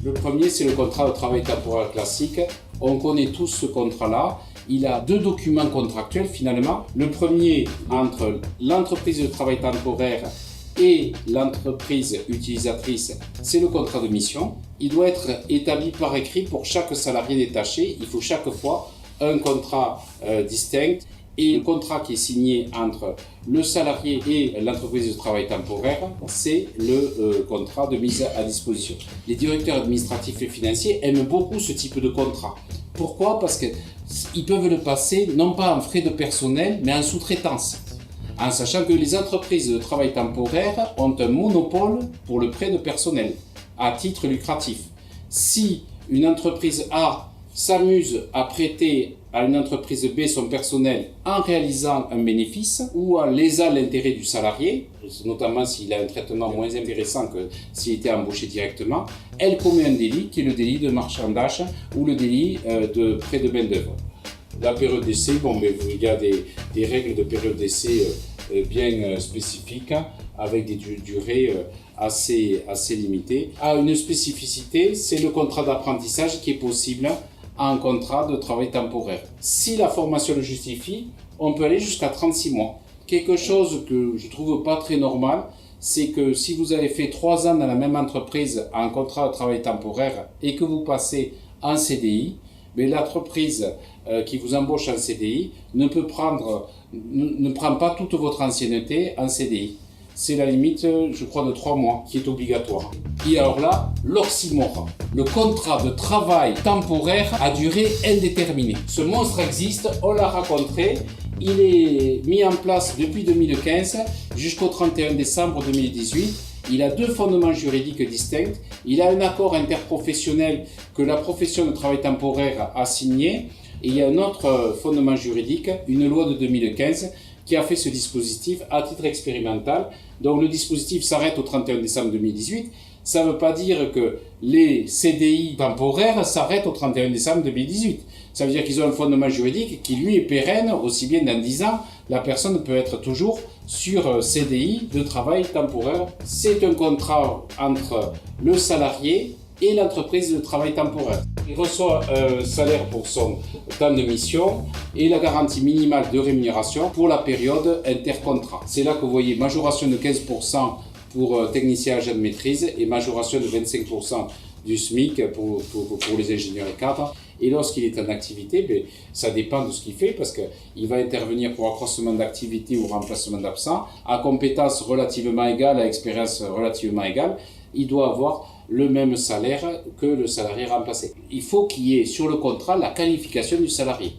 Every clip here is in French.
Le premier, c'est le contrat de travail temporaire classique. On connaît tous ce contrat-là. Il a deux documents contractuels finalement. Le premier entre l'entreprise de travail temporaire et l'entreprise utilisatrice, c'est le contrat de mission. Il doit être établi par écrit pour chaque salarié détaché. Il faut chaque fois un contrat distinct. Et le contrat qui est signé entre le salarié et l'entreprise de travail temporaire, c'est le contrat de mise à disposition. Les directeurs administratifs et financiers aiment beaucoup ce type de contrat. Pourquoi ? Parce qu'ils peuvent le passer non pas en frais de personnel, mais en sous-traitance. En sachant que les entreprises de travail temporaire ont un monopole pour le prêt de personnel à titre lucratif. Si une entreprise A s'amuse à prêter à une entreprise B son personnel en réalisant un bénéfice ou en lésant l'intérêt du salarié, notamment s'il a un traitement moins intéressant que s'il était embauché directement, elle commet un délit qui est le délit de marchandage ou le délit de prêt de main-d'œuvre. La période d'essai, il y a des règles de période d'essai bien spécifiques avec des durées assez limitées. A une spécificité, c'est le contrat d'apprentissage qui est possible en contrat de travail temporaire. Si la formation le justifie, on peut aller jusqu'à 36 mois. Quelque chose que je trouve pas très normal, c'est que si vous avez fait 3 ans dans la même entreprise en contrat de travail temporaire et que vous passez en CDI, mais l'entreprise qui vous embauche en CDI ne prend pas toute votre ancienneté en CDI. C'est la limite, je crois, de 3 mois qui est obligatoire. Et alors là, l'oxymore, le contrat de travail temporaire à durée indéterminée. Ce monstre existe, on l'a rencontré, il est mis en place depuis 2015 jusqu'au 31 décembre 2018. Il a 2 fondements juridiques distincts. Il a un accord interprofessionnel que la profession de travail temporaire a signé. Et il y a un autre fondement juridique, une loi de 2015, qui a fait ce dispositif à titre expérimental. Donc le dispositif s'arrête au 31 décembre 2018. Ça ne veut pas dire que les CDI temporaires s'arrêtent au 31 décembre 2018. Ça veut dire qu'ils ont un fondement juridique qui lui est pérenne, aussi bien dans 10 ans, la personne peut être toujours sur CDI de travail temporaire. C'est un contrat entre le salarié et l'entreprise de travail temporaire. Il reçoit un salaire pour son temps de mission et la garantie minimale de rémunération pour la période intercontrat. C'est là que vous voyez majoration de 15% pour technicien agent de maîtrise et majoration de 25% du SMIC pour les ingénieurs et cadres. Et lorsqu'il est en activité, ça dépend de ce qu'il fait parce qu'il va intervenir pour accroissement d'activité ou remplacement d'absent. À compétences relativement égales, à expérience relativement égale, il doit avoir le même salaire que le salarié remplacé. Il faut qu'il y ait sur le contrat la qualification du salarié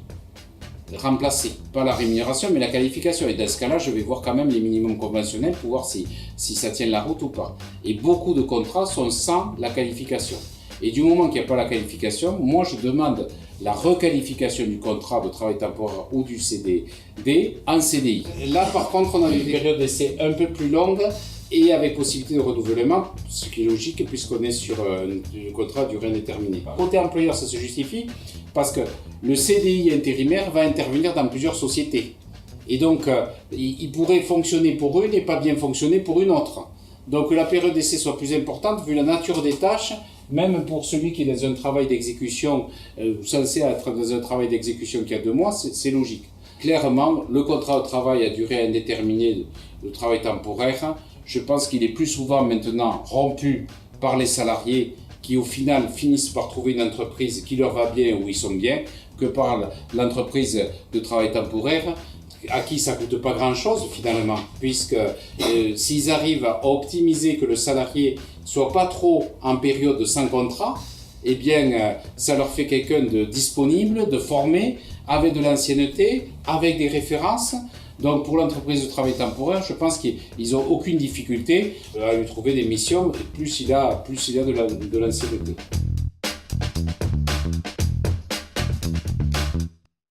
remplacé. Pas la rémunération, mais la qualification. Et dans ce cas-là, je vais voir quand même les minimums conventionnels pour voir si ça tient la route ou pas. Et beaucoup de contrats sont sans la qualification. Et du moment qu'il n'y a pas la qualification, moi je demande la requalification du contrat de travail temporaire ou du CDD en CDI. Là par contre, on a une période d'essai un peu plus longue et avec possibilité de renouvellement, ce qui est logique puisqu'on est sur un contrat à durée indéterminée. Côté employeur, ça se justifie parce que le CDI intérimaire va intervenir dans plusieurs sociétés. Et donc, il pourrait fonctionner pour une et pas bien fonctionner pour une autre. Donc, que la période d'essai soit plus importante vu la nature des tâches, même pour celui qui est dans un travail d'exécution, censé être dans un travail d'exécution qui a 2 mois, c'est logique. Clairement, le contrat de travail à durée indéterminée de travail temporaire, je pense qu'il est plus souvent maintenant rompu par les salariés qui au final finissent par trouver une entreprise qui leur va bien où ils sont bien, que par l'entreprise de travail temporaire à qui ça ne coûte pas grand-chose finalement, puisque s'ils arrivent à optimiser que le salarié soit pas trop en période sans contrat, eh bien ça leur fait quelqu'un de disponible, de formé, avec de l'ancienneté, avec des références. Donc pour l'entreprise de travail temporaire, je pense qu'ils n'ont aucune difficulté à lui trouver des missions, plus il a de l'ancienneté.